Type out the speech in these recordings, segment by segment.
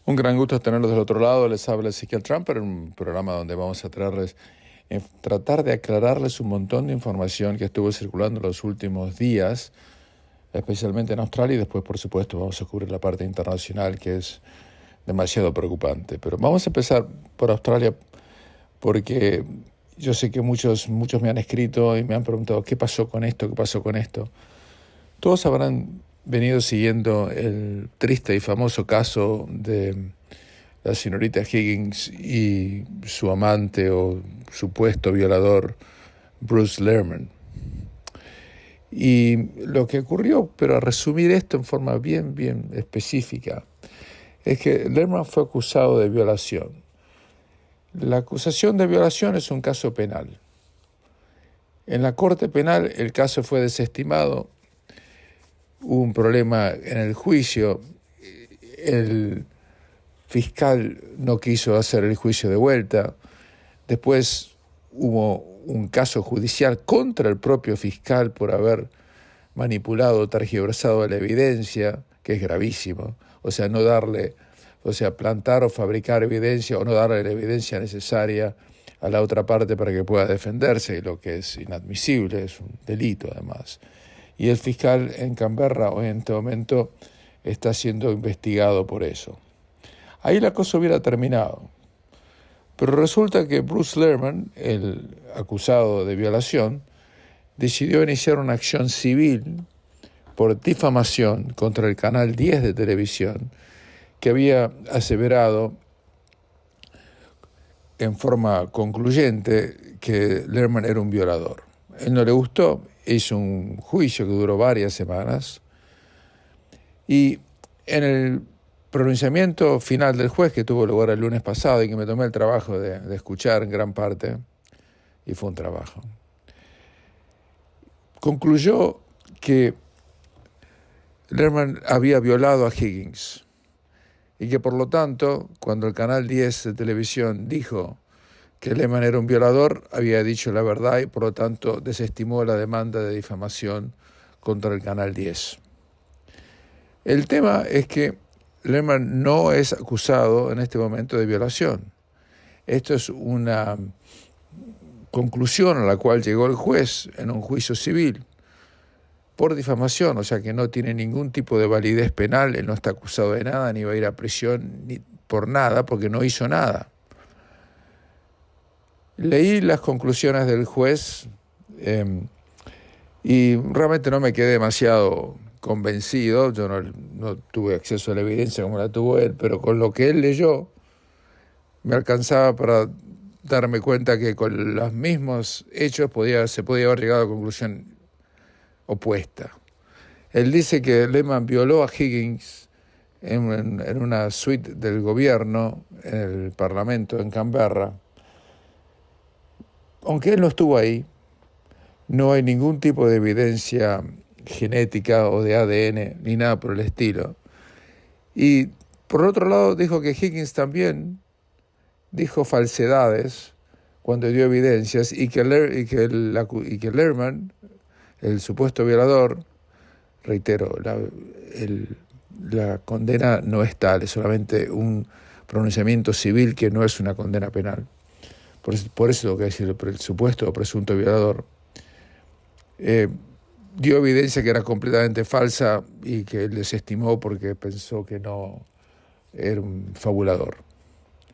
Un gran gusto tenerlos del otro lado. Les habla Ezequiel Trumper, un programa donde vamos a tratar de aclararles un montón de información que estuvo circulando en los últimos días, especialmente en Australia, y después, por supuesto, vamos a cubrir la parte internacional, que es demasiado preocupante. Pero vamos a empezar por Australia, porque yo sé que muchos me han escrito y me han preguntado qué pasó con esto, qué pasó con esto. Todos habrán venido siguiendo el triste y famoso caso de la señorita Higgins y su amante o supuesto violador, Bruce Lehrmann. Y lo que ocurrió, pero a resumir esto en forma bien específica, es que Lehrmann fue acusado de violación. La acusación de violación es un caso penal. En la Corte Penal el caso fue desestimado. Hubo un problema en el juicio. El fiscal no quiso hacer el juicio de vuelta. Después hubo un caso judicial contra el propio fiscal por haber manipulado o tergiversado la evidencia, que es gravísimo. Plantar o fabricar evidencia o no darle la evidencia necesaria a la otra parte para que pueda defenderse, lo que es inadmisible, es un delito además. Y el fiscal en Canberra hoy en este momento está siendo investigado por eso. Ahí la cosa hubiera terminado. Pero resulta que Bruce Lehrmann, el acusado de violación, decidió iniciar una acción civil por difamación contra el canal 10 de televisión, que había aseverado en forma concluyente que Lehrmann era un violador. Él no le gustó, hizo un juicio que duró varias semanas y en el pronunciamiento final del juez, que tuvo lugar el lunes pasado y que me tomé el trabajo de escuchar en gran parte, y fue un trabajo, concluyó que Lehrmann había violado a Higgins y que por lo tanto, cuando el canal 10 de televisión dijo que Lehrmann era un violador, había dicho la verdad y por lo tanto desestimó la demanda de difamación contra el canal 10. El tema es que Lehrmann no es acusado en este momento de violación. Esto es una conclusión a la cual llegó el juez en un juicio civil por difamación, o sea que no tiene ningún tipo de validez penal. Él no está acusado de nada, ni va a ir a prisión ni por nada, porque no hizo nada. Leí las conclusiones del juez y realmente no me quedé demasiado convencido. Yo no tuve acceso a la evidencia como la tuvo él, pero con lo que él leyó me alcanzaba para darme cuenta que con los mismos hechos se podía haber llegado a la conclusión opuesta. Él dice que Lehrmann violó a Higgins en una suite del gobierno, en el Parlamento en Canberra. Aunque él no estuvo ahí, no hay ningún tipo de evidencia genética o de ADN ni nada por el estilo. Y por otro lado dijo que Higgins también dijo falsedades cuando dio evidencias y que Lehrmann, el supuesto violador, reitero, la condena no es tal, es solamente un pronunciamiento civil que no es una condena penal. Por eso lo que decir, el supuesto o presunto violador dio evidencia que era completamente falsa y que él desestimó porque pensó que no era un fabulador.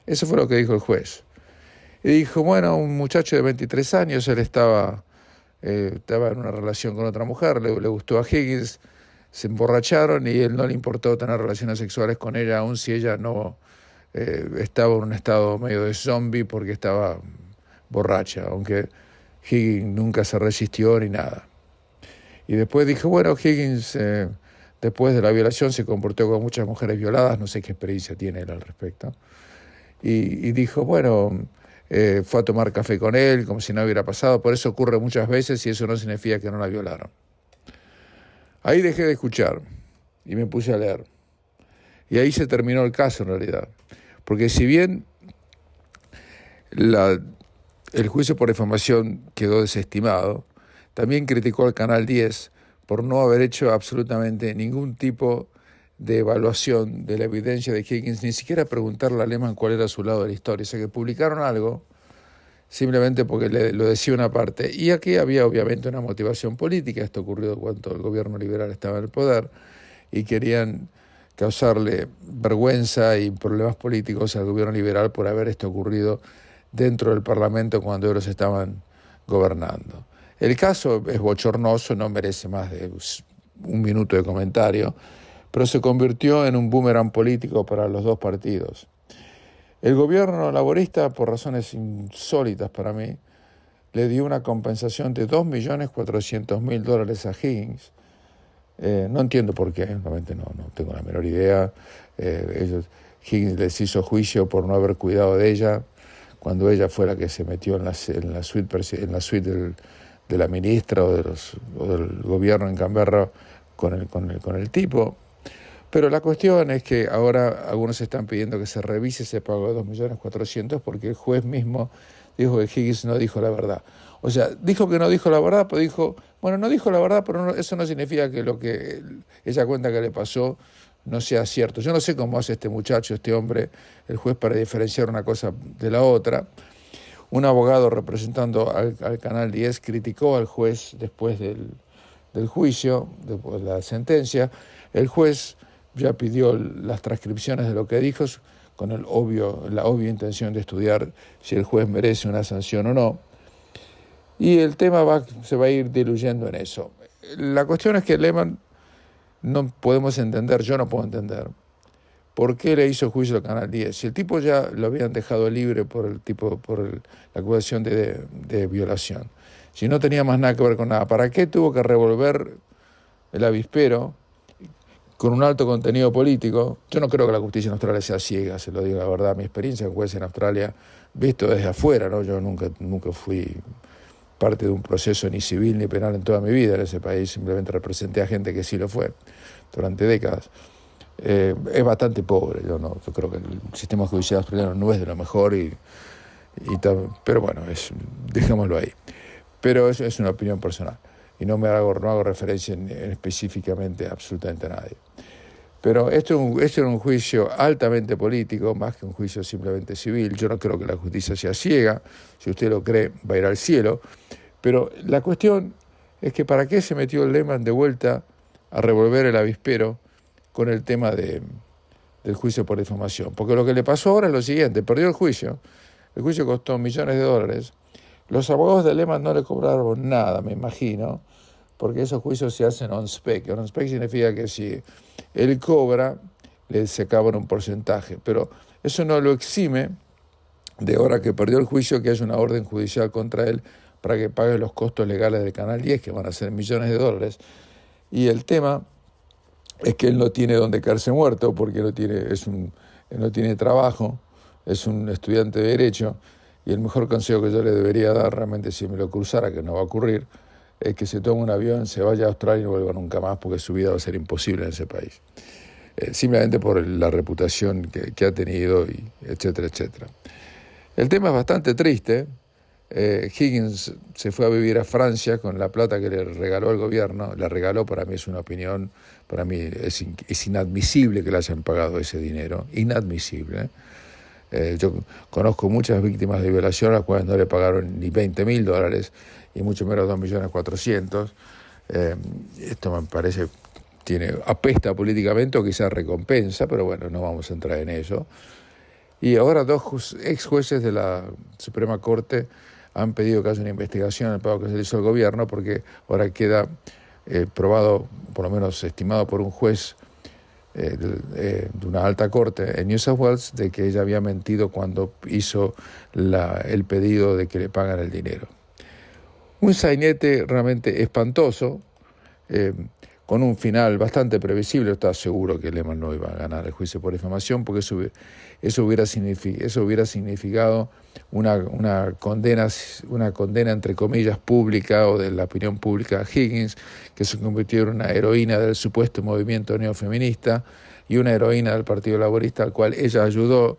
Eso fue lo que dijo el juez. Y dijo, bueno, un muchacho de 23 años, él estaba en una relación con otra mujer, le gustó a Higgins, se emborracharon y él no le importó tener relaciones sexuales con ella, aun si ella no estaba en un estado medio de zombie porque estaba borracha, aunque Higgins nunca se resistió ni nada. Y después dijo, bueno, Higgins después de la violación se comportó con muchas mujeres violadas, no sé qué experiencia tiene él al respecto. Y dijo, bueno, fue a tomar café con él como si no hubiera pasado, por eso ocurre muchas veces y eso no significa que no la violaron. Ahí dejé de escuchar y me puse a leer. Y ahí se terminó el caso en realidad. Porque si bien el juicio por difamación quedó desestimado, también criticó al Canal 10 por no haber hecho absolutamente ningún tipo de evaluación de la evidencia de Higgins, ni siquiera preguntarle a Lehman cuál era su lado de la historia. O sea, que publicaron algo simplemente porque lo decía una parte. Y aquí había obviamente una motivación política. Esto ocurrió cuando el gobierno liberal estaba en el poder y querían causarle vergüenza y problemas políticos al gobierno liberal por haber esto ocurrido dentro del Parlamento cuando ellos estaban gobernando. El caso es bochornoso, no merece más de un minuto de comentario, pero se convirtió en un boomerang político para los dos partidos. El gobierno laborista, por razones insólitas para mí, le dio una compensación de $2.400.000 a Higgins. No entiendo por qué, realmente no tengo la menor idea. Higgins les hizo juicio por no haber cuidado de ella, cuando ella fue la que se metió en la suite de la ministra o del gobierno en Canberra con el tipo. Pero la cuestión es que ahora algunos están pidiendo que se revise ese pago de $2.400.000 porque el juez mismo dijo que Higgins no dijo la verdad. O sea, dijo que no dijo la verdad, pero no dijo la verdad, pero eso no significa que lo que ella cuenta que le pasó no sea cierto. Yo no sé cómo hace este muchacho, este hombre, el juez, para diferenciar una cosa de la otra. Un abogado representando al Canal 10 criticó al juez después del juicio, después de la sentencia. El juez ya pidió las transcripciones de lo que dijo con la obvia intención de estudiar si el juez merece una sanción o no. Y el tema se va a ir diluyendo en eso. La cuestión es que Lehman no podemos entender, yo no puedo entender, por qué le hizo juicio al Canal 10. Si el tipo ya lo habían dejado libre por la acusación de violación. Si no tenía más nada que ver con nada, ¿para qué tuvo que revolver el avispero con un alto contenido político? Yo no creo que la justicia en Australia sea ciega, se lo digo la verdad. Mi experiencia como juez en Australia, visto desde afuera, ¿no? Yo nunca fui parte de un proceso ni civil ni penal en toda mi vida en ese país, simplemente representé a gente que sí lo fue durante décadas. Es bastante pobre, yo creo que el sistema judicial australiano no es de lo mejor, pero bueno, dejémoslo ahí. Pero eso es una opinión personal y no hago referencia específicamente absolutamente a nadie. Pero esto era un juicio altamente político, más que un juicio simplemente civil. Yo no creo que la justicia sea ciega. Si usted lo cree, va a ir al cielo. Pero la cuestión es que ¿para qué se metió Lehman de vuelta a revolver el avispero con el tema del juicio por difamación? Porque lo que le pasó ahora es lo siguiente: perdió el juicio costó millones de dólares. Los abogados de Lehman no le cobraron nada, me imagino, porque esos juicios se hacen on spec. On spec significa que si él cobra, le sacaban un porcentaje, pero eso no lo exime de ahora que perdió el juicio, que haya una orden judicial contra él para que pague los costos legales del Canal 10, que van a ser millones de dólares. Y el tema es que él no tiene donde caerse muerto, porque él no tiene trabajo, es un estudiante de Derecho, y el mejor consejo que yo le debería dar, realmente si me lo cruzara, que no va a ocurrir, es que se tome un avión, se vaya a Australia y no vuelva nunca más, porque su vida va a ser imposible en ese país. Simplemente por la reputación que ha tenido, y etcétera, etcétera. El tema es bastante triste. Higgins se fue a vivir a Francia con la plata que le regaló el gobierno. La regaló, para mí es una opinión, para mí es inadmisible que le hayan pagado ese dinero, inadmisible. Yo conozco muchas víctimas de violación a las cuales no le pagaron ni $20.000 y mucho menos $2.400.000. Esto me parece apesta políticamente o quizás recompensa, pero bueno, no vamos a entrar en eso. Y ahora dos ex jueces de la Suprema Corte han pedido que haya una investigación en el pago que se le hizo al gobierno, porque ahora queda probado, por lo menos estimado por un juez de una alta corte en New South Wales, de que ella había mentido cuando hizo el pedido de que le pagan el dinero. Un sainete realmente espantoso, con un final bastante previsible. Estaba seguro que Lehman no iba a ganar el juicio por difamación, porque eso hubiera significado una condena entre comillas pública, o de la opinión pública, a Higgins, que se convirtió en una heroína del supuesto movimiento neofeminista y una heroína del Partido Laborista, al cual ella ayudó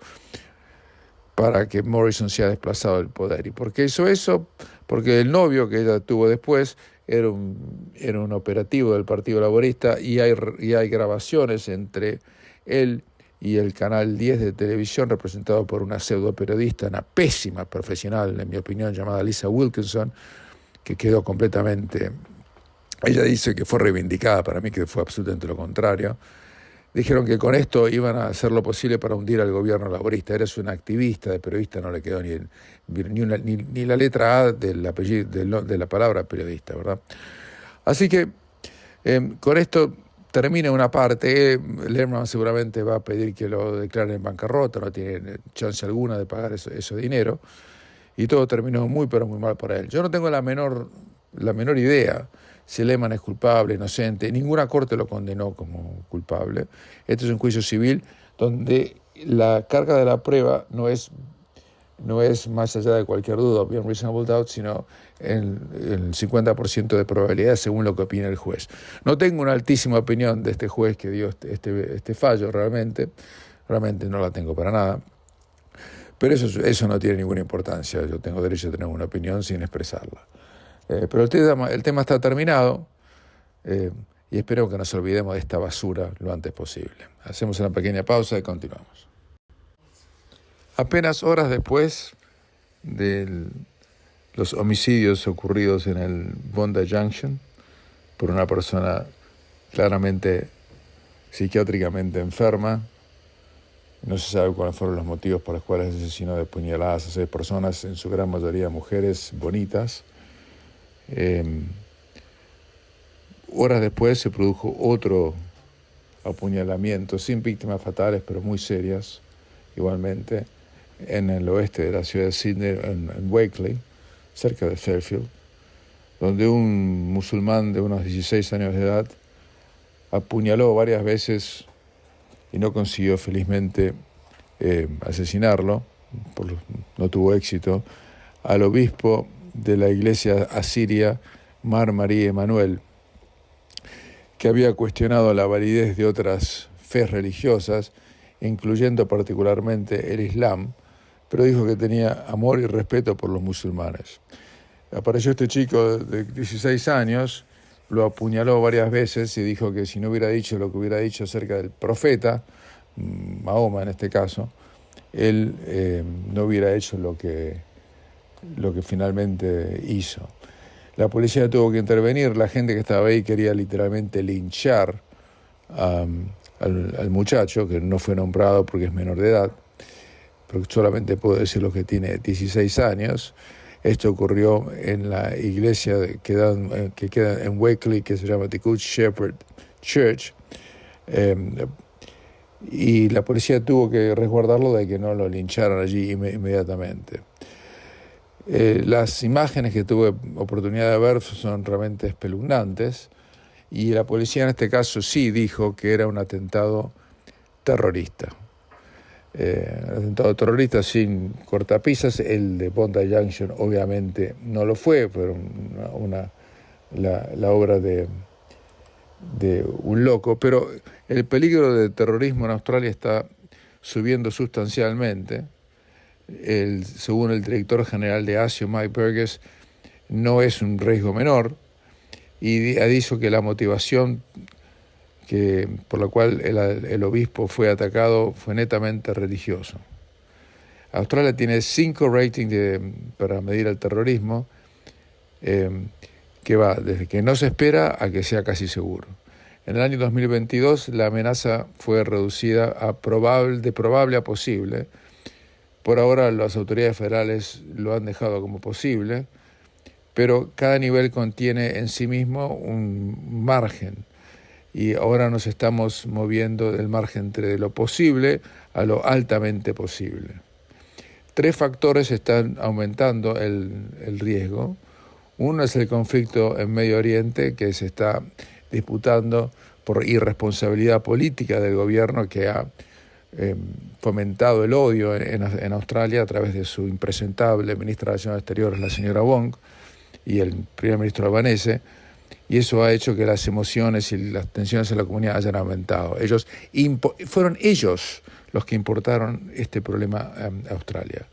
para que Morrison sea desplazado del poder. ¿Y por qué hizo eso? Porque el novio que ella tuvo después era un operativo del Partido Laborista, y hay grabaciones entre él y el Canal 10 de televisión, representado por una pseudo periodista, una pésima profesional, en mi opinión, llamada Lisa Wilkinson, que quedó completamente... Ella dice que fue reivindicada, para mí que fue absolutamente lo contrario. Dijeron que con esto iban a hacer lo posible para hundir al gobierno laborista. Eres un activista, de periodista no le quedó ni la letra A del apellido, de la palabra periodista, ¿verdad? Así que con esto termina una parte. Lehman seguramente va a pedir que lo declaren en bancarrota, no tiene chance alguna de pagar ese dinero, y todo terminó muy pero muy mal para él. Yo no tengo la menor idea si Lehman es culpable, inocente. Ninguna corte lo condenó como culpable. Este es un juicio civil donde la carga de la prueba no es más allá de cualquier duda, beyond reasonable doubt, sino en el 50% de probabilidad, según lo que opina el juez. No tengo una altísima opinión de este juez que dio este fallo, realmente no la tengo para nada. Pero eso no tiene ninguna importancia. Yo tengo derecho a tener una opinión sin expresarla. Pero el tema está terminado, y espero que nos olvidemos de esta basura lo antes posible. Hacemos una pequeña pausa y continuamos. Apenas horas después de los homicidios ocurridos en el Bondi Junction por una persona claramente psiquiátricamente enferma, no se sabe cuáles fueron los motivos por los cuales asesinó de puñaladas a 6 personas, en su gran mayoría mujeres bonitas. Horas después se produjo otro apuñalamiento, sin víctimas fatales, pero muy serias, igualmente, en el oeste de la ciudad de Sydney, en Wakeley, cerca de Fairfield, donde un musulmán de unos 16 años de edad apuñaló varias veces y no consiguió felizmente asesinarlo, no tuvo éxito, al obispo de la iglesia asiria Mar María Emanuel, que había cuestionado la validez de otras fes religiosas, incluyendo particularmente el Islam, pero dijo que tenía amor y respeto por los musulmanes. Apareció este chico de 16 años, lo apuñaló varias veces y dijo que si no hubiera dicho lo que hubiera dicho acerca del profeta, Mahoma en este caso, él no hubiera hecho lo que finalmente hizo. La policía tuvo que intervenir, la gente que estaba ahí quería literalmente linchar al muchacho, que no fue nombrado porque es menor de edad, pero solamente puedo decir lo que tiene 16 años. Esto ocurrió en la iglesia que queda en Wakeley, que se llama The Good Shepherd Church, y la policía tuvo que resguardarlo de que no lo lincharan allí inmediatamente. Las imágenes que tuve oportunidad de ver son realmente espeluznantes, y la policía en este caso sí dijo que era un atentado terrorista. Un atentado terrorista sin cortapisas. El de Bondi Junction obviamente no lo fue, pero la obra de un loco. Pero el peligro de terrorismo en Australia está subiendo sustancialmente. Según el director general de ASIO, Mike Burgess, no es un riesgo menor, y ha dicho que la motivación por la cual el obispo fue atacado fue netamente religioso. Australia tiene 5 ratings para medir el terrorismo, que va desde que no se espera a que sea casi seguro. En el año 2022 la amenaza fue reducida de probable a posible. Por ahora las autoridades federales lo han dejado como posible, pero cada nivel contiene en sí mismo un margen, y ahora nos estamos moviendo del margen entre lo posible a lo altamente posible. 3 factores están aumentando el riesgo. Uno es el conflicto en Medio Oriente, que se está disputando por irresponsabilidad política del gobierno, que ha fomentado el odio en Australia a través de su impresentable ministra de Relaciones Exteriores, la señora Wong, y el primer ministro albanese, y eso ha hecho que las emociones y las tensiones en la comunidad hayan aumentado. Fueron ellos los que importaron este problema a Australia.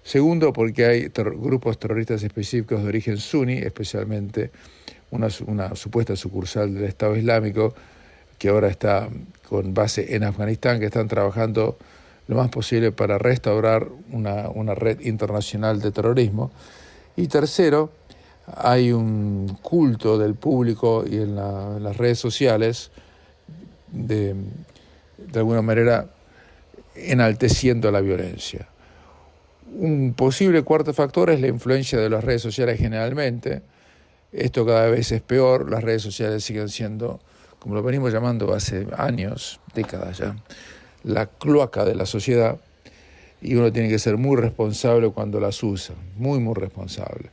Segundo, porque hay grupos terroristas específicos de origen suní, especialmente una supuesta sucursal del Estado Islámico, que ahora está con base en Afganistán, que están trabajando lo más posible para restaurar una red internacional de terrorismo. Y tercero, hay un culto del público y en las redes sociales de alguna manera enalteciendo la violencia. Un posible cuarto factor es la influencia de las redes sociales generalmente. Esto cada vez es peor, las redes sociales siguen siendo, como lo venimos llamando hace años, décadas ya, la cloaca de la sociedad, y uno tiene que ser muy responsable cuando las usa, muy, muy responsable.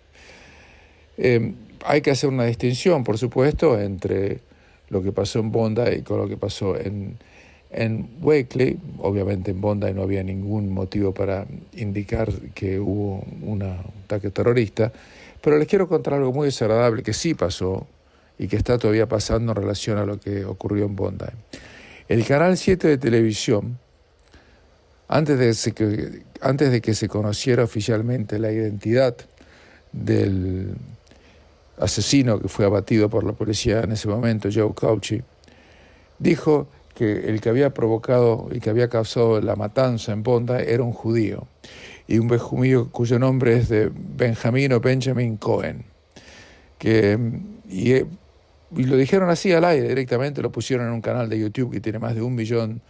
Hay que hacer una distinción, por supuesto, entre lo que pasó en Bondi y con lo que pasó en Wakeley. Obviamente en Bondi no había ningún motivo para indicar que hubo un ataque terrorista, pero les quiero contar algo muy desagradable que sí pasó y que está todavía pasando en relación a lo que ocurrió en Bondi. El Canal 7 de televisión, antes de que se conociera oficialmente la identidad del asesino que fue abatido por la policía en ese momento, Joe Cauchi, dijo que el que había provocado y que había causado la matanza en Bondi era un judío, y un judío cuyo nombre es de Benjamin Cohen, y lo dijeron así al aire directamente, lo pusieron en un canal de YouTube que tiene más de 1 millón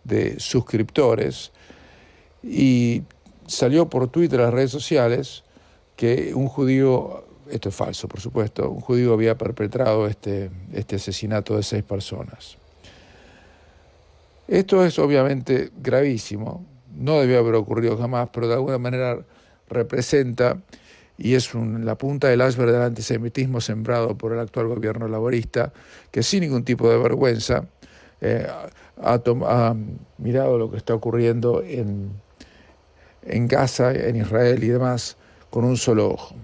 de suscriptores, y salió por Twitter, las redes sociales, que un judío, esto es falso por supuesto, un judío había perpetrado este asesinato de 6 personas. Esto es obviamente gravísimo, no debió haber ocurrido jamás, pero de alguna manera representa y es la punta del iceberg del antisemitismo sembrado por el actual gobierno laborista, que sin ningún tipo de vergüenza ha mirado lo que está ocurriendo en Gaza, en Israel y demás, con un solo ojo.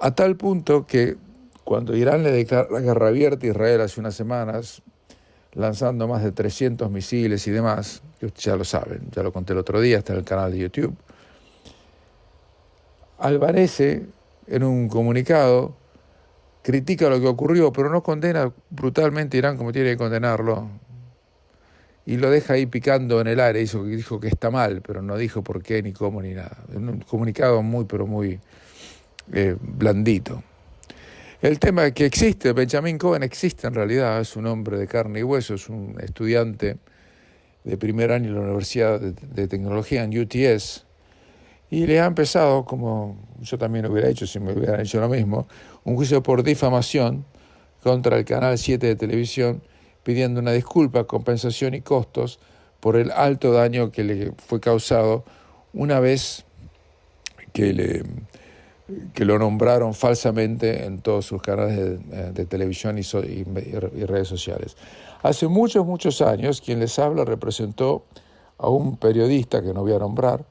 A tal punto que cuando Irán le declaró la guerra abierta a Israel hace unas semanas, lanzando más de 300 misiles y demás, que ustedes ya lo saben, ya lo conté el otro día, está en el canal de YouTube, Albanese, en un comunicado, critica lo que ocurrió, pero no condena brutalmente a Irán como tiene que condenarlo, y lo deja ahí picando en el aire. Dijo que está mal, pero no dijo por qué, ni cómo, ni nada. Un comunicado muy blandito. El tema es que existe, Benjamin Cohen existe en realidad, es un hombre de carne y hueso, es un estudiante de primer año en la Universidad de Tecnología en UTS, y le ha empezado, como yo también lo hubiera hecho si me hubieran hecho lo mismo, un juicio por difamación contra el Canal 7 de televisión, pidiendo una disculpa, compensación y costos por el alto daño que le fue causado una vez que lo nombraron falsamente en todos sus canales de televisión y redes sociales. Hace muchos años, quien les habla representó a un periodista que no voy a nombrar,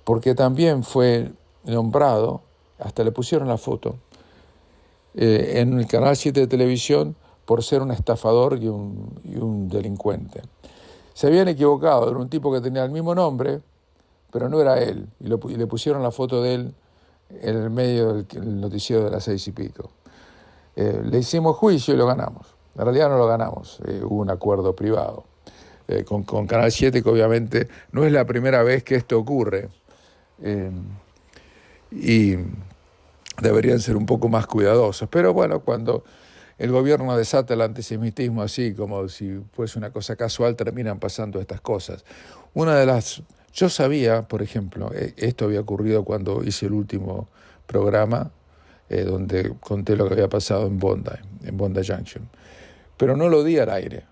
porque también fue nombrado, hasta le pusieron la foto, en el Canal 7 de televisión por ser un estafador y un delincuente. Se habían equivocado, era un tipo que tenía el mismo nombre, pero no era él, y le pusieron la foto de él en el medio del noticiero de las 6:00. Le hicimos juicio y lo ganamos. En realidad no lo ganamos, hubo un acuerdo privado con Canal 7, que obviamente no es la primera vez que esto ocurre, y deberían ser un poco más cuidadosos. Pero bueno, cuando el gobierno desata el antisemitismo así, como si fuese una cosa casual, terminan pasando estas cosas. Yo sabía, por ejemplo, esto había ocurrido cuando hice el último programa, donde conté lo que había pasado en Bondi Junction. Pero no lo di al aire,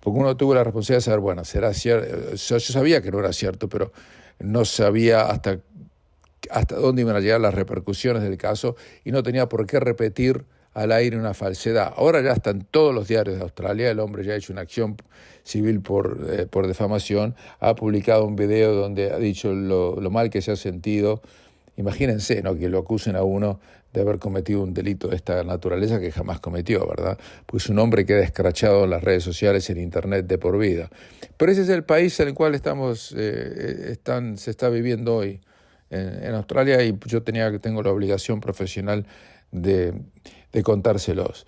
porque uno tuvo la responsabilidad de saber, bueno, será cierto. Yo sabía que no era cierto, pero no sabía hasta dónde iban a llegar las repercusiones del caso, y no tenía por qué repetir al aire una falsedad. Ahora ya están todos los diarios de Australia, el hombre ya ha hecho una acción civil por difamación, ha publicado un video donde ha dicho lo mal que se ha sentido. Imagínense, ¿no?, que lo acusen a uno de haber cometido un delito de esta naturaleza que jamás cometió, ¿verdad? Pues un hombre queda escrachado en las redes sociales, en internet de por vida. Pero ese es el país en el cual se está viviendo hoy en Australia, y yo tengo la obligación profesional de, de contárselos.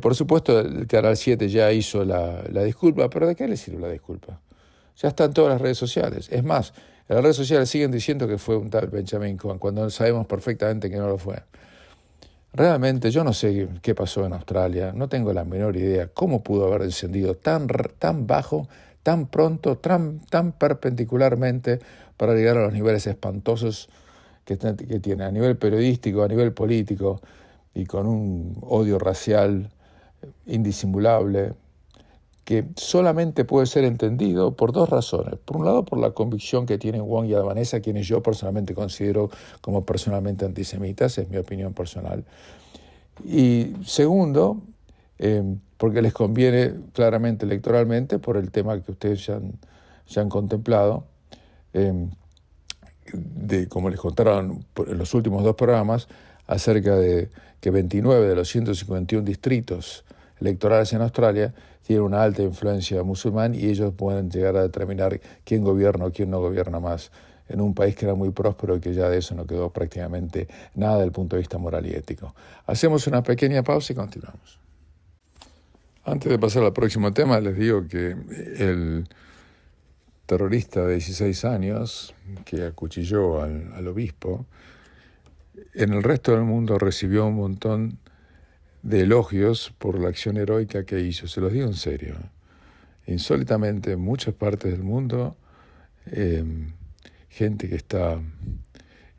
Por supuesto, el Canal 7 ya hizo la disculpa, pero ¿de qué le sirve la disculpa? Ya están todas las redes sociales. Es más, en las redes sociales siguen diciendo que fue un tal Benjamin Cohen, cuando sabemos perfectamente que no lo fue. Realmente yo no sé qué pasó en Australia, no tengo la menor idea cómo pudo haber descendido tan bajo, tan pronto, tan perpendicularmente para llegar a los niveles espantosos que tiene a nivel periodístico, a nivel político, y con un odio racial indisimulable, que solamente puede ser entendido por dos razones. Por un lado, por la convicción que tienen Wong y Albanesa, quienes yo personalmente considero como personalmente antisemitas, es mi opinión personal. Y segundo, porque les conviene claramente electoralmente por el tema que ustedes ya han contemplado, de como les contaron en los últimos dos programas, acerca de que 29 de los 151 distritos electorales en Australia tienen una alta influencia musulmán y ellos pueden llegar a determinar quién gobierna o quién no gobierna más en un país que era muy próspero y que ya de eso no quedó prácticamente nada desde el punto de vista moral y ético. Hacemos una pequeña pausa y continuamos. Antes de pasar al próximo tema, les digo que el terrorista de 16 años que acuchilló al obispo, en el resto del mundo recibió un montón de elogios por la acción heroica que hizo. Se los digo en serio. Insólitamente, en muchas partes del mundo, gente que está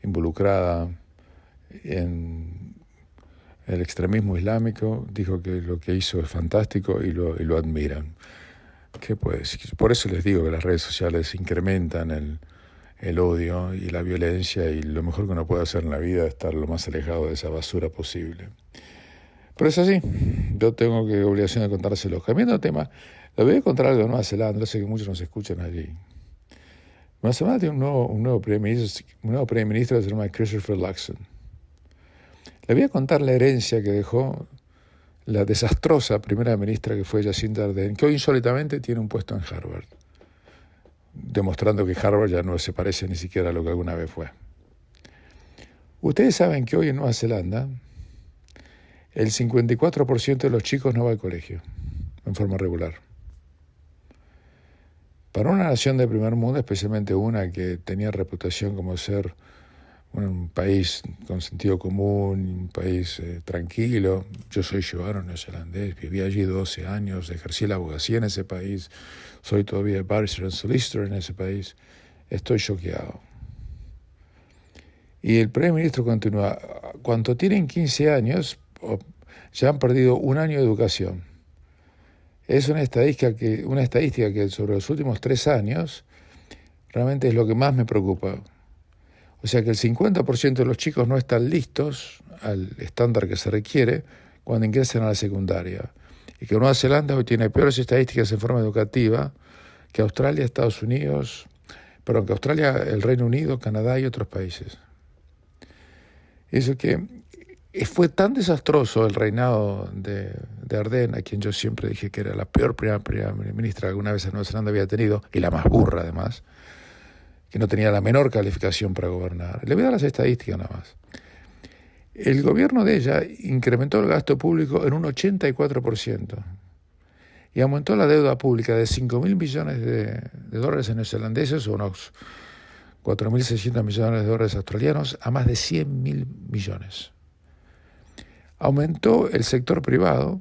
involucrada en el extremismo islámico dijo que lo que hizo es fantástico y lo admiran. ¿Qué puede decir? Por eso les digo que las redes sociales incrementan el odio y la violencia, y lo mejor que uno puede hacer en la vida es estar lo más alejado de esa basura posible. Pero es así, yo tengo obligación de contárselo. Cambiando de tema, les voy a contar algo de Nueva Zelanda, no sé que muchos nos escuchan allí. Nueva Zelanda tiene un nuevo primer ministro que se llama Christopher Luxon. Le voy a contar la herencia que dejó la desastrosa primera ministra que fue Jacinda Ardern, que hoy insólitamente tiene un puesto en Harvard, demostrando que Harvard ya no se parece ni siquiera a lo que alguna vez fue. Ustedes saben que hoy en Nueva Zelanda el 54% de los chicos no va al colegio en forma regular. Para una nación de primer mundo, especialmente una que tenía reputación como ser un país con sentido común, un país tranquilo. Yo soy ciudadano neozelandés, viví allí 12 años, ejercí la abogacía en ese país, soy todavía barrister and solicitor en ese país. Estoy choqueado. Y el primer ministro continúa: cuando tienen 15 años, ya han perdido un año de educación. Es una estadística que sobre los últimos 3 años realmente es lo que más me preocupa. O sea que el 50% de los chicos no están listos al estándar que se requiere cuando ingresen a la secundaria. Y que Nueva Zelanda hoy tiene peores estadísticas en forma educativa que Australia, Estados Unidos, perdón, que Australia, el Reino Unido, Canadá y otros países. Eso que fue tan desastroso el reinado de Ardern, a quien yo siempre dije que era la peor primera ministra que alguna vez en Nueva Zelanda había tenido, y la más burra además, que no tenía la menor calificación para gobernar. Le voy a dar las estadísticas nada más. El gobierno de ella incrementó el gasto público en un 84% y aumentó la deuda pública de 5.000 millones de dólares neozelandeses, o unos 4.600 millones de dólares australianos, a más de 100.000 millones. Aumentó el sector privado,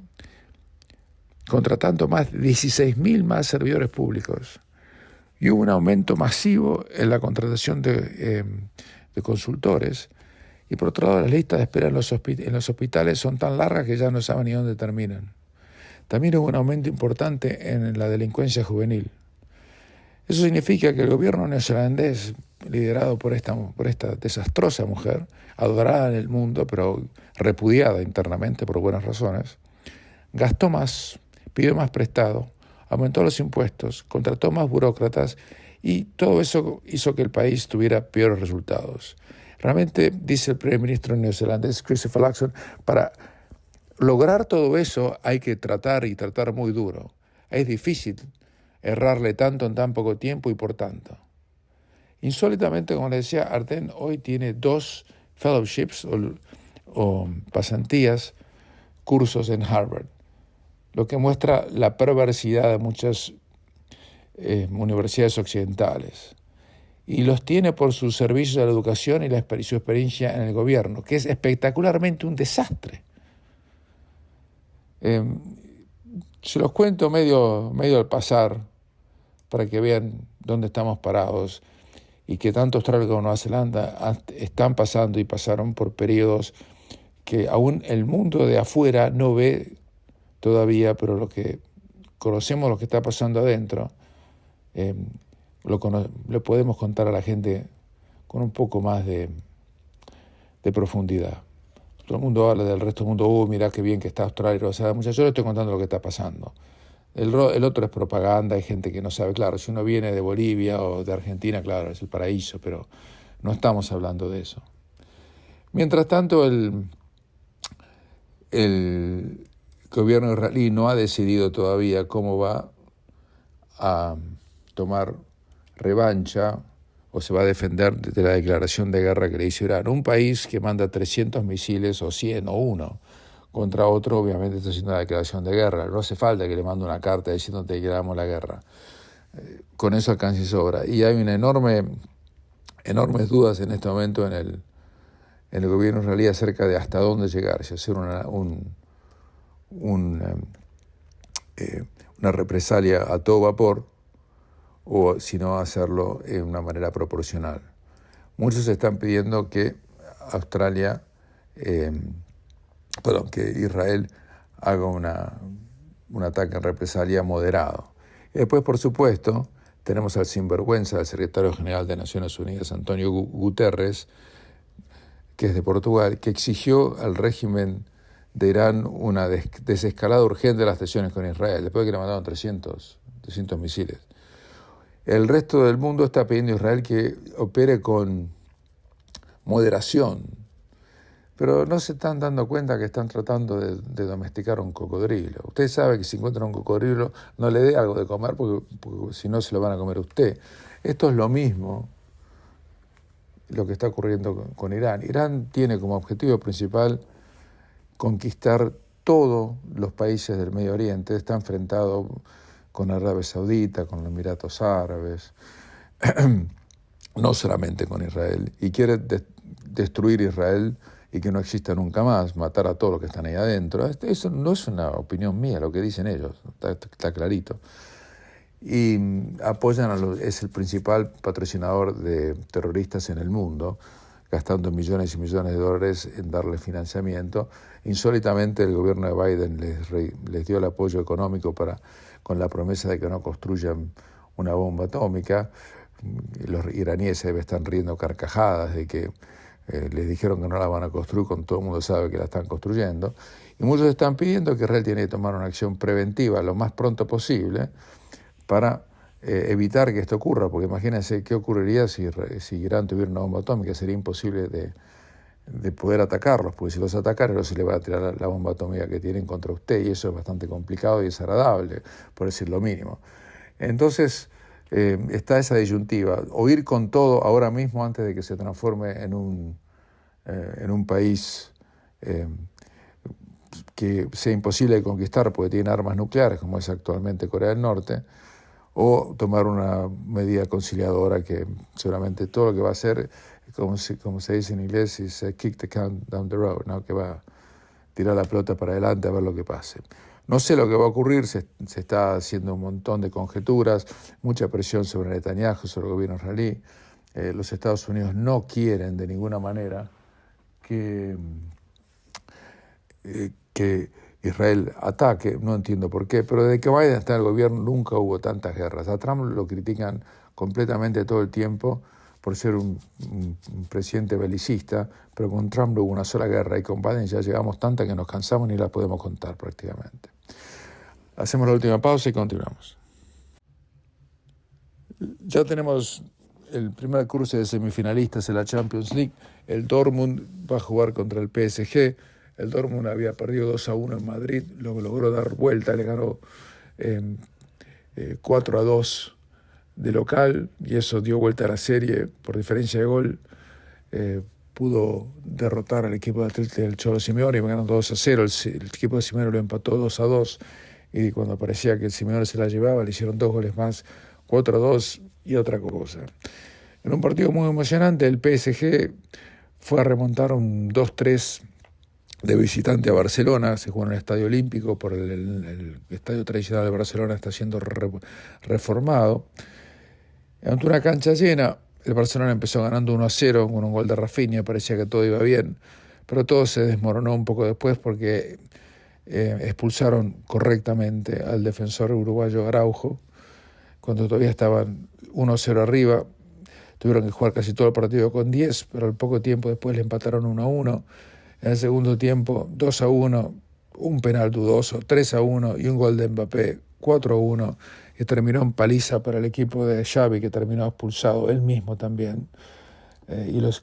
contratando más de 16.000 más servidores públicos. Y hubo un aumento masivo en la contratación de consultores. Y por otro lado, las listas de espera en los hospitales son tan largas que ya no saben ni dónde terminan. También hubo un aumento importante en la delincuencia juvenil. Eso significa que el gobierno neozelandés, liderado por esta desastrosa mujer, adorada en el mundo, pero repudiada internamente por buenas razones, gastó más, pidió más prestado, aumentó los impuestos, contrató más burócratas, y todo eso hizo que el país tuviera peores resultados. Realmente, dice el primer ministro neozelandés Christopher Luxon, para lograr todo eso hay que tratar muy duro. Es difícil errarle tanto en tan poco tiempo y por tanto. Insólitamente, como les decía, Ardern hoy tiene 2 fellowships o pasantías, cursos en Harvard, lo que muestra la perversidad de muchas universidades occidentales. Y los tiene por sus servicios a la educación y su experiencia en el gobierno, que es espectacularmente un desastre. Se los cuento medio al pasar para que vean dónde estamos parados y que tanto Australia como Nueva Zelanda están pasando y pasaron por periodos que aún el mundo de afuera no ve todavía, pero lo que conocemos, lo que está pasando adentro, lo podemos contar a la gente con un poco más de profundidad. Todo el mundo habla del resto del mundo, mirá qué bien que está Australia, o sea, muchachos, yo les estoy contando lo que está pasando. El otro es propaganda, hay gente que no sabe, claro, si uno viene de Bolivia o de Argentina, claro, es el paraíso, pero no estamos hablando de eso. Mientras tanto, el gobierno israelí no ha decidido todavía cómo va a tomar revancha o se va a defender de la declaración de guerra que le hizo Irán. Un país que manda 300 misiles o 100 o 1 contra otro, obviamente está haciendo una declaración de guerra. No hace falta que le mande una carta diciendo que declaramos la guerra. Con eso alcanza y sobra. Y hay enormes dudas en este momento en el gobierno israelí acerca de hasta dónde llegar, si hacer una represalia a todo vapor o si no hacerlo en una manera proporcional. Muchos están pidiendo que que Israel haga un ataque en represalia moderado. Y después, por supuesto, tenemos al sinvergüenza del secretario general de Naciones Unidas, Antonio Guterres, que es de Portugal, que exigió al régimen de Irán una desescalada urgente de las tensiones con Israel, después de que le mandaron 300 misiles. El resto del mundo está pidiendo a Israel que opere con moderación, pero no se están dando cuenta que están tratando de domesticar un cocodrilo. Usted sabe que si encuentra un cocodrilo, no le dé algo de comer porque si no se lo van a comer usted. Esto es lo mismo lo que está ocurriendo con Irán. Irán tiene como objetivo principal conquistar todos los países del Medio Oriente. Está enfrentado con Arabia Saudita, con los Emiratos Árabes, no solamente con Israel, y quiere destruir Israel y que no exista nunca más, matar a todos los que están ahí adentro. Eso no es una opinión mía, lo que dicen ellos, está clarito. Y es el principal patrocinador de terroristas en el mundo, gastando millones y millones de dólares en darle financiamiento. Insólitamente el gobierno de Biden les dio el apoyo económico con la promesa de que no construyan una bomba atómica. Los iraníes se están riendo carcajadas de que les dijeron que no la van a construir cuando todo el mundo sabe que la están construyendo. Y muchos están pidiendo que Israel tiene que tomar una acción preventiva lo más pronto posible para evitar que esto ocurra, porque imagínense qué ocurriría si Irán tuviera una bomba atómica. Sería imposible de poder atacarlos, porque si los atacaran no se le va a tirar la bomba atómica que tienen contra usted, y eso es bastante complicado y desagradable, por decir lo mínimo. Entonces está esa disyuntiva, o ir con todo ahora mismo antes de que se transforme en un país que sea imposible de conquistar porque tiene armas nucleares, como es actualmente Corea del Norte, o tomar una medida conciliadora que seguramente todo lo que va a hacer, como se dice en inglés, es kick the can down the road, ¿no? Que va a tirar la pelota para adelante a ver lo que pase. No sé lo que va a ocurrir, se está haciendo un montón de conjeturas, mucha presión sobre Netanyahu, sobre el gobierno israelí. Los Estados Unidos no quieren de ninguna manera que Israel ataque, no entiendo por qué, pero desde que Biden está en el gobierno nunca hubo tantas guerras. A Trump lo critican completamente todo el tiempo por ser un presidente belicista, pero con Trump no hubo una sola guerra, y con Biden ya llegamos tantas que nos cansamos ni las podemos contar prácticamente. Hacemos la última pausa y continuamos. Ya tenemos el primer cruce de semifinalistas en la Champions League. El Dortmund va a jugar contra el PSG. El Dortmund había perdido 2-1 en Madrid, lo logró dar vuelta, le ganó 4-2 de local, y eso dio vuelta a la serie por diferencia de gol, pudo derrotar al equipo del Cholo Simeone y ganaron 2-0. El equipo de Simeone lo empató 2-2 y cuando parecía que el Simeone se la llevaba, le hicieron 2 goles más, 4-2 y otra cosa. En un partido muy emocionante, el PSG fue a remontar un 2-3 de visitante a Barcelona. Se jugó en el Estadio Olímpico, por el estadio tradicional de Barcelona está siendo reformado. Ante una cancha llena, el Barcelona empezó ganando 1-0 con un gol de Rafinha, parecía que todo iba bien, pero todo se desmoronó un poco después porque expulsaron correctamente al defensor uruguayo Araujo, cuando todavía estaban 1-0 arriba. Tuvieron que jugar casi todo el partido con 10, pero al poco tiempo después le empataron 1-1. En el segundo tiempo, 2-1, un penal dudoso, 3-1 y un gol de Mbappé, 4-1, que terminó en paliza para el equipo de Xavi, que terminó expulsado él mismo también. Y los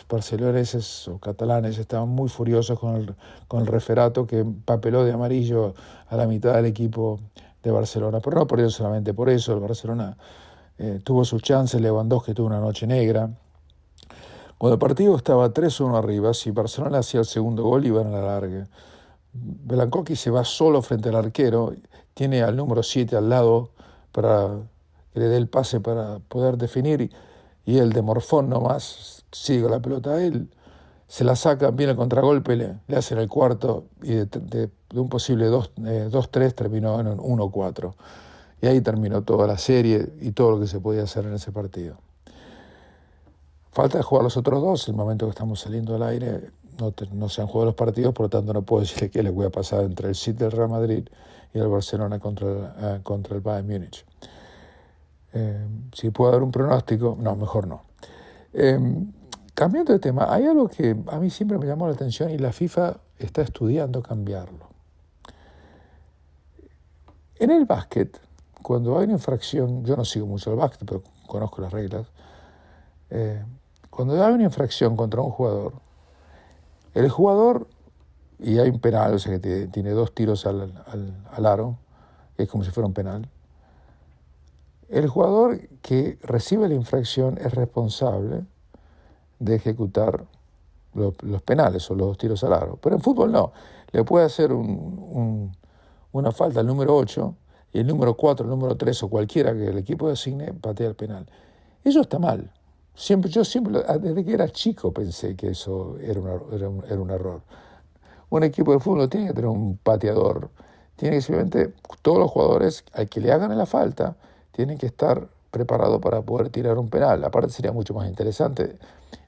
barceloneses o catalanes estaban muy furiosos con el referato, que papeló de amarillo a la mitad del equipo de Barcelona. Pero no por eso, solamente por eso. El Barcelona tuvo sus chances, Lewandowski tuvo una noche negra. Cuando el partido estaba 3-1 arriba, si Barcelona hacía el segundo gol, iban a la larga. Belancocchi se va solo frente al arquero, tiene al número 7 al lado para que le dé el pase para poder definir, y el de Morfón nomás sigue la pelota a él, se la saca, viene el contragolpe, le hacen el cuarto, y de un posible 2-3 terminó en un 1-4. Y ahí terminó toda la serie y todo lo que se podía hacer en ese partido. Falta jugar los otros dos. El momento que estamos saliendo al aire no se han jugado los partidos, por lo tanto no puedo decirle qué les voy a pasar entre el City del Real Madrid y el Barcelona contra el Bayern Múnich. Si puedo dar un pronóstico, no, mejor no. Cambiando de tema, hay algo que a mí siempre me llamó la atención y la FIFA está estudiando cambiarlo. En el básquet, cuando hay una infracción, yo no sigo mucho el básquet, pero conozco las reglas, cuando hay una infracción contra un jugador, el jugador, y hay un penal, o sea que tiene 2 tiros al aro, que es como si fuera un penal, el jugador que recibe la infracción es responsable de ejecutar los penales o los 2 tiros al aro. Pero en fútbol no, le puede hacer una falta al número 8 y el número 4, el número 3 o cualquiera que el equipo designe patea el penal. Eso está mal. Yo siempre, desde que era chico, pensé que eso era un error. Un equipo de fútbol no tiene que tener un pateador. Tiene que simplemente, todos los jugadores al que le hagan la falta, tienen que estar preparados para poder tirar un penal. Aparte sería mucho más interesante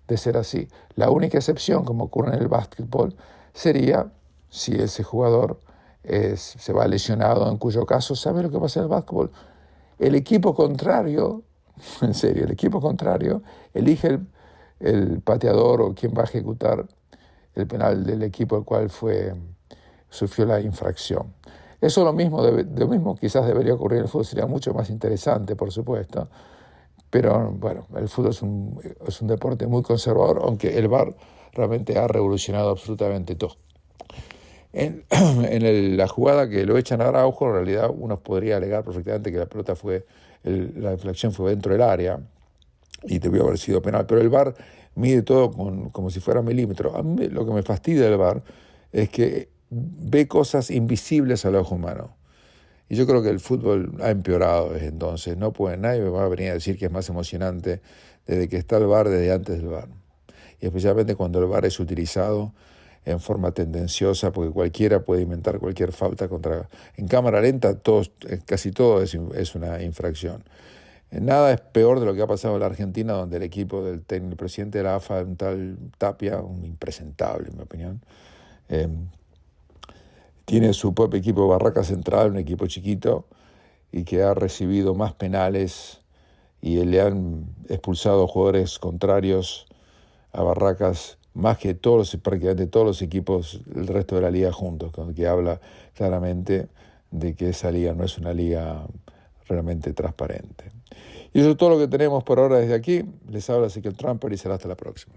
de ser así. La única excepción, como ocurre en el básquetbol, sería si ese jugador se va lesionado, en cuyo caso, ¿sabe lo que pasa en el básquetbol? El equipo contrario, en serio, el equipo contrario elige el pateador o quien va a ejecutar el penal del equipo al cual sufrió la infracción. Eso lo mismo quizás debería ocurrir en el fútbol, sería mucho más interesante, por supuesto, pero bueno, el fútbol es un deporte muy conservador, aunque el VAR realmente ha revolucionado absolutamente todo. La jugada que lo echan a Araujo, en realidad uno podría alegar perfectamente que la pelota la infracción fue dentro del área y debió haber sido penal, pero el VAR mide todo como si fuera milímetro. A mí lo que me fastidia del VAR es que ve cosas invisibles al ojo humano. Y yo creo que el fútbol ha empeorado desde entonces. Nadie me va a venir a decir que es más emocionante desde que está el VAR, desde antes del VAR. Y especialmente cuando el VAR es utilizado en forma tendenciosa, porque cualquiera puede inventar cualquier falta en cámara lenta, casi todo es una infracción. Nada es peor de lo que ha pasado en la Argentina, donde el equipo del presidente de la AFA, un tal Tapia, un impresentable en mi opinión, tiene su propio equipo Barraca Central, un equipo chiquito, y que ha recibido más penales y le han expulsado jugadores contrarios a Barracas más que prácticamente todos los equipos del resto de la liga juntos, que habla claramente de que esa liga no es una liga realmente transparente. Y eso es todo lo que tenemos por ahora desde aquí. Les habla Ezequiel Trumper y será hasta la próxima.